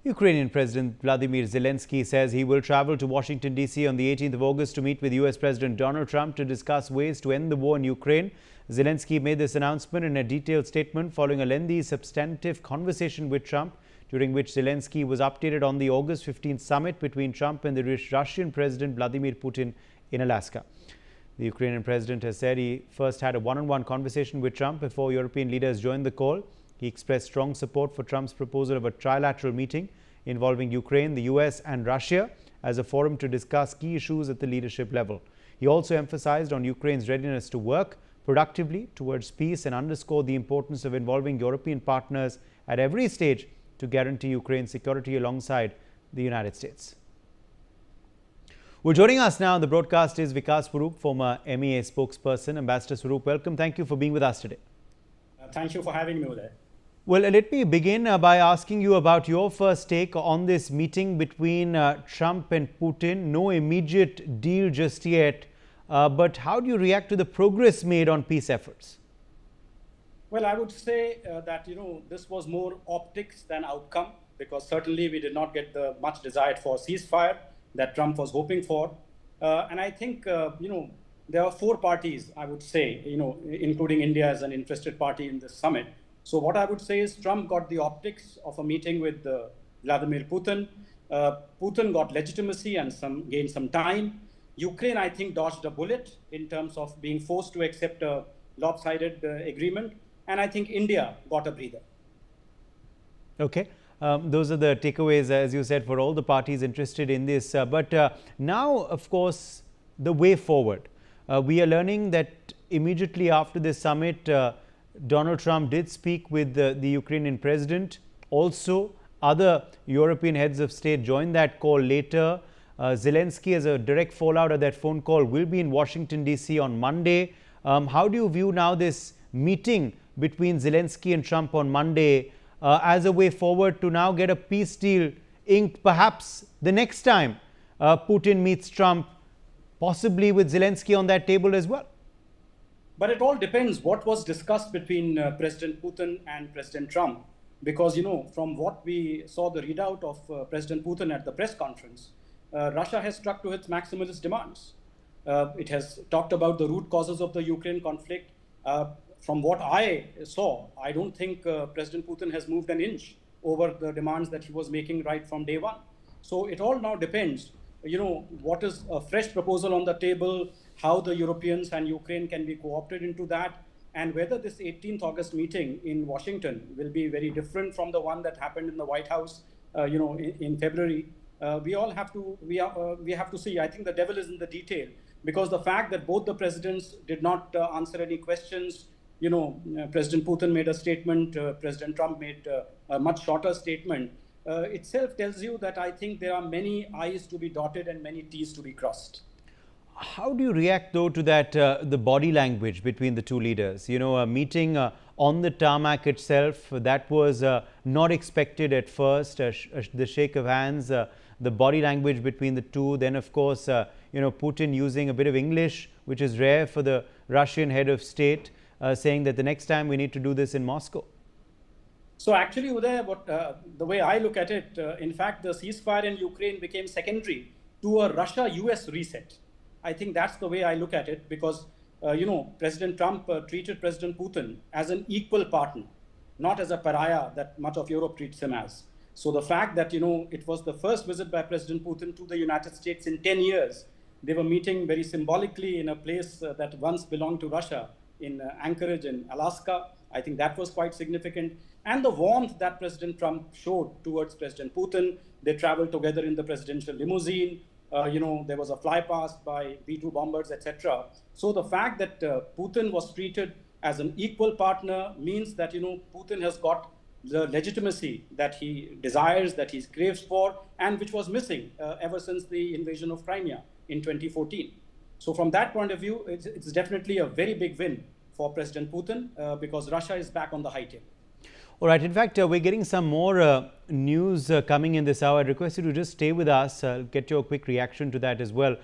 Ukrainian President Vladimir Zelenskyy says he will travel to Washington, D.C. on the 18th of August to meet with U.S. President Donald Trump to discuss ways to end the war in Ukraine. Zelenskyy made this announcement in a detailed statement following a lengthy, substantive conversation with Trump, during which Zelenskyy was updated on the August 15th summit between Trump and the Russian President Vladimir Putin in Alaska. The Ukrainian president has said he first had a one-on-one conversation with Trump before European leaders joined the call. He expressed strong support for Trump's proposal of a trilateral meeting involving Ukraine, the US and Russia as a forum to discuss key issues at the leadership level. He also emphasized on Ukraine's readiness to work productively towards peace and underscored the importance of involving European partners at every stage to guarantee Ukraine's security alongside the United States. Well, joining us now on the broadcast is Vikas Swarup, former MEA spokesperson. Ambassador Swarup, welcome. Thank you for being with us today. Thank you for having me there. Well, let me begin by asking you about your first take on this meeting between Trump and Putin. No immediate deal just yet, but how do you react to the progress made on peace efforts? Well, I would say that, this was more optics than outcome, because certainly we did not get the much desired for ceasefire that Trump was hoping for. And I think, there are four parties, I would say, including India as an interested party in this summit. So what I would say is Trump got the optics of a meeting with Vladimir Putin. Putin got legitimacy and gained some time. Ukraine, I think, dodged a bullet in terms of being forced to accept a lopsided agreement. And I think India got a breather. Okay. Those are the takeaways, as you said, for all the parties interested in this. But now, of course, the way forward. We are learning that immediately after this summit, Donald Trump did speak with the Ukrainian president. Also, other European heads of state joined that call later. Zelenskyy, as a direct fallout of that phone call, will be in Washington, D.C. on Monday. How do you view now this meeting between Zelenskyy and Trump on Monday as a way forward to now get a peace deal inked perhaps the next time Putin meets Trump, possibly with Zelenskyy on that table as well? But it all depends what was discussed between President Putin and President Trump. Because, from what we saw the readout of President Putin at the press conference, Russia has stuck to its maximalist demands. It has talked about the root causes of the Ukraine conflict. From what I saw, I don't think President Putin has moved an inch over the demands that he was making right from day one. So it all now depends, what is a fresh proposal on the table, how the Europeans and Ukraine can be co-opted into that, and whether this 18th August meeting in Washington will be very different from the one that happened in the White House, in February. We have to see. I think the devil is in the detail, because the fact that both the presidents did not answer any questions, President Putin made a statement, President Trump made a much shorter statement, itself tells you that I think there are many I's to be dotted and many T's to be crossed. How do you react, though, to that, the body language between the two leaders? A meeting on the tarmac itself, that was not expected at first, the shake of hands, the body language between the two. Then, of course, Putin using a bit of English, which is rare for the Russian head of state, saying that the next time we need to do this in Moscow. So actually, Uday, the way I look at it, in fact, the ceasefire in Ukraine became secondary to a Russia-US reset. I think that's the way I look at it, because, President Trump treated President Putin as an equal partner, not as a pariah that much of Europe treats him as. So the fact that, it was the first visit by President Putin to the United States in 10 years, they were meeting very symbolically in a place that once belonged to Russia, in Anchorage in Alaska. I think that was quite significant. And the warmth that President Trump showed towards President Putin. They traveled together in the presidential limousine. There was a fly past by B-2 bombers, etc. So the fact that Putin was treated as an equal partner means that, Putin has got the legitimacy that he desires, that he craves for, and which was missing ever since the invasion of Crimea in 2014. So from that point of view, it's definitely a very big win for President Putin because Russia is back on the high table. All right. In fact, we're getting some more news coming in this hour. I request you to just stay with us. I'll get your quick reaction to that as well.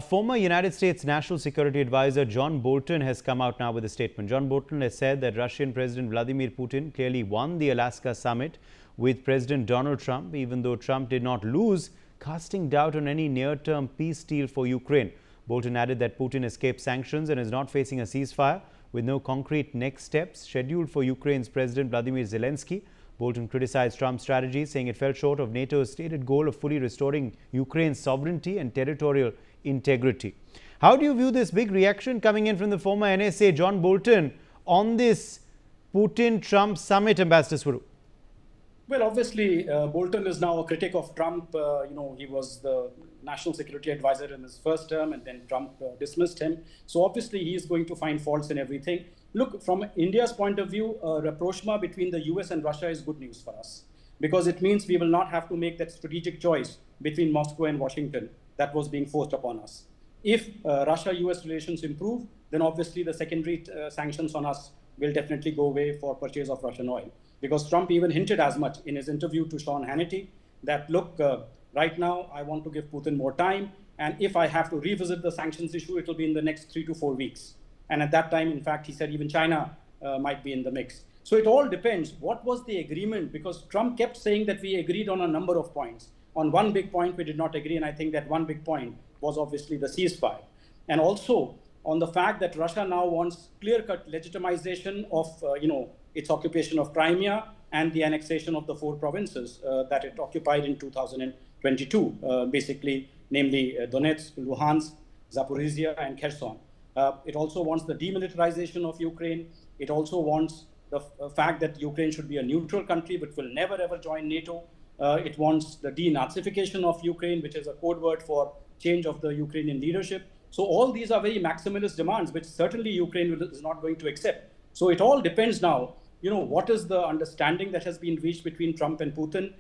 Former United States National Security Advisor John Bolton has come out now with a statement. John Bolton has said that Russian President Vladimir Putin clearly won the Alaska summit with President Donald Trump, even though Trump did not lose, casting doubt on any near-term peace deal for Ukraine. Bolton added that Putin escaped sanctions and is not facing a ceasefire, with no concrete next steps scheduled for Ukraine's President Vladimir Zelenskyy. Bolton criticized Trump's strategy, saying it fell short of NATO's stated goal of fully restoring Ukraine's sovereignty and territorial integrity. How do you view this big reaction coming in from the former NSA, John Bolton, on this Putin-Trump summit, Ambassador Swarup? Well, obviously, Bolton is now a critic of Trump. He was the national security advisor in his first term, and then Trump dismissed him. So obviously, he is going to find faults in everything. Look, from India's point of view, rapprochement between the US and Russia is good news for us, because it means we will not have to make that strategic choice between Moscow and Washington that was being forced upon us. If Russia-US relations improve, then obviously the secondary sanctions on us will definitely go away for purchase of Russian oil. Because Trump even hinted as much in his interview to Sean Hannity that, look, right now I want to give Putin more time. And if I have to revisit the sanctions issue, it will be in the next 3 to 4 weeks. And at that time, in fact, he said even China might be in the mix. So it all depends. What was the agreement? Because Trump kept saying that we agreed on a number of points. On one big point, we did not agree. And I think that one big point was obviously the ceasefire. And also on the fact that Russia now wants clear-cut legitimization of, its occupation of Crimea and the annexation of the 4 provinces that it occupied in 2022, basically, namely Donetsk, Luhansk, Zaporizhia, and Kherson. It also wants the demilitarization of Ukraine. It also wants the fact that Ukraine should be a neutral country, but will never ever join NATO. It wants the denazification of Ukraine, which is a code word for change of the Ukrainian leadership. So all these are very maximalist demands, which certainly Ukraine is not going to accept. So it all depends now, what is the understanding that has been reached between Trump and Putin?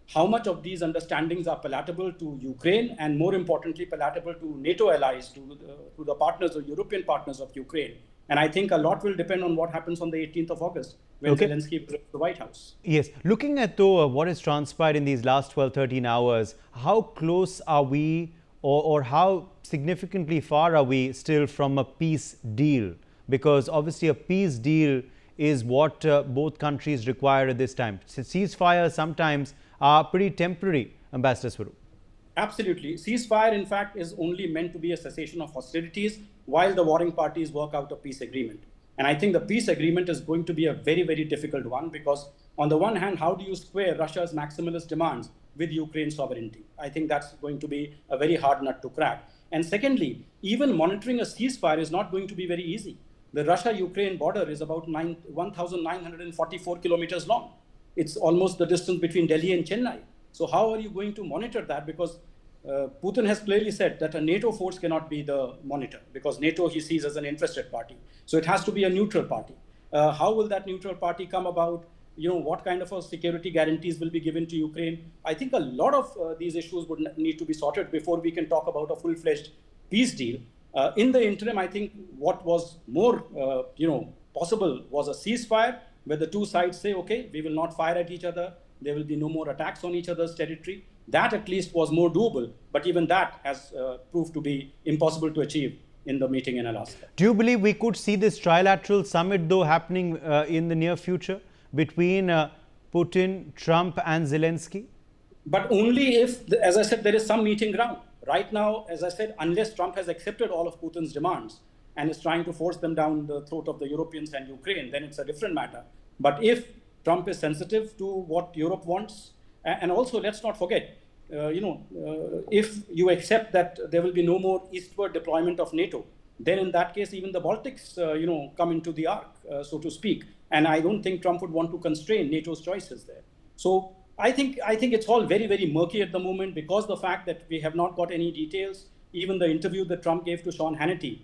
How much of these understandings are palatable to Ukraine, and more importantly, palatable to NATO allies, to the partners or European partners of Ukraine? And I think a lot will depend on what happens on the 18th of August when Zelenskyy visits the White House. Yes. Looking at, though, what has transpired in these last 12, 13 hours, how close are we, or how significantly far are we still from a peace deal? Because obviously a peace deal is what both countries require at this time. Ceasefires sometimes are pretty temporary, Ambassador Swarup. Absolutely. Ceasefire, in fact, is only meant to be a cessation of hostilities while the warring parties work out a peace agreement. And I think the peace agreement is going to be a very, very difficult one, because on the one hand, how do you square Russia's maximalist demands with Ukraine's sovereignty? I think that's going to be a very hard nut to crack. And secondly, even monitoring a ceasefire is not going to be very easy. The Russia-Ukraine border is about 1,944 kilometers long. It's almost the distance between Delhi and Chennai. So how are you going to monitor that? Because Putin has clearly said that a NATO force cannot be the monitor, because NATO he sees as an interested party. So it has to be a neutral party. How will that neutral party come about? What kind of security guarantees will be given to Ukraine? I think a lot of these issues would need to be sorted before we can talk about a full-fledged peace deal. In the interim, I think what was more, possible was a ceasefire where the two sides say, okay, we will not fire at each other. There will be no more attacks on each other's territory. That at least was more doable. But even that has proved to be impossible to achieve in the meeting in Alaska. Do you believe we could see this trilateral summit, though, happening in the near future between Putin, Trump and Zelenskyy? But only if, as I said, there is some meeting ground. Right now, as I said, unless Trump has accepted all of Putin's demands and is trying to force them down the throat of the Europeans and Ukraine, then it's a different matter. But if Trump is sensitive to what Europe wants, and also let's not forget, if you accept that there will be no more eastward deployment of NATO, then in that case, even the Baltics, come into the arc, so to speak. And I don't think Trump would want to constrain NATO's choices there. So I think it's all very, very murky at the moment, because the fact that we have not got any details. Even the interview that Trump gave to Sean Hannity,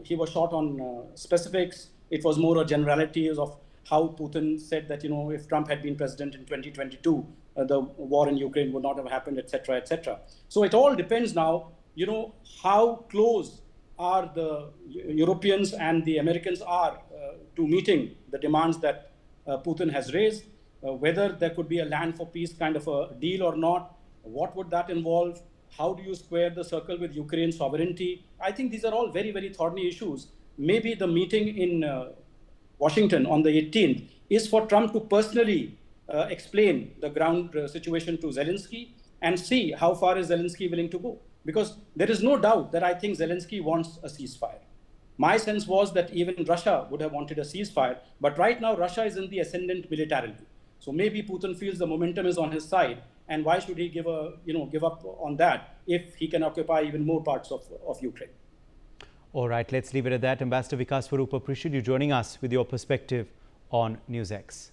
he was short on specifics. It was more a generalities of how Putin said that, if Trump had been president in 2022, the war in Ukraine would not have happened, etc., etc. So it all depends now, how close are the Europeans and the Americans are to meeting the demands that Putin has raised. Whether there could be a land for peace kind of a deal or not, what would that involve? How do you square the circle with Ukraine's sovereignty? I think these are all very, very thorny issues. Maybe the meeting in Washington on the 18th is for Trump to personally explain the ground situation to Zelensky and see how far is Zelensky willing to go. Because there is no doubt that I think Zelensky wants a ceasefire. My sense was that even Russia would have wanted a ceasefire, but right now Russia is in the ascendant militarily. So maybe Putin feels the momentum is on his side, and why should he give up on that if he can occupy even more parts of Ukraine? All right, let's leave it at that. Ambassador Vikas Swarup, appreciate you joining us with your perspective on Newsx.